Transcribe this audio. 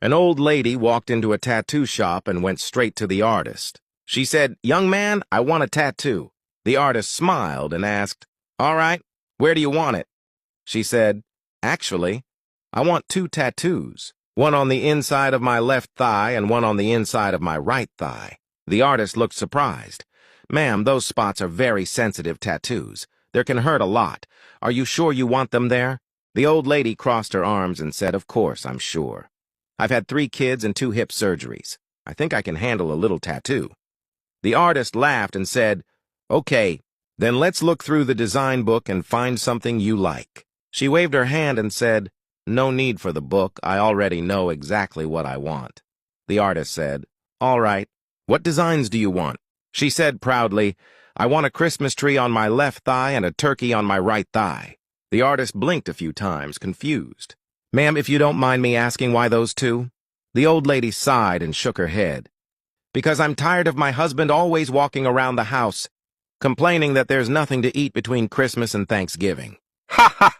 An old lady walked into a tattoo shop and went straight to the artist. She said, "Young man, I want a tattoo." The artist smiled and asked, "All right, where do you want it?" She said, "Actually, I want 2 tattoos, one on the inside of my left thigh and one on the inside of my right thigh." The artist looked surprised. "Ma'am, those spots are very sensitive tattoos. They can hurt a lot. Are you sure you want them there?" The old lady crossed her arms and said, "Of course, I'm sure. I've had 3 kids and 2 hip surgeries. I think I can handle a little tattoo." The artist laughed and said, "Okay, then let's look through the design book and find something you like." She waved her hand and said, "No need for the book. I already know exactly what I want." The artist said, "All right, what designs do you want?" She said proudly, "I want a Christmas tree on my left thigh and a turkey on my right thigh." The artist blinked a few times, confused. "Ma'am, if you don't mind me asking, why those 2? The old lady sighed and shook her head. "Because I'm tired of my husband always walking around the house, complaining that there's nothing to eat between Christmas and Thanksgiving." "Ha ha!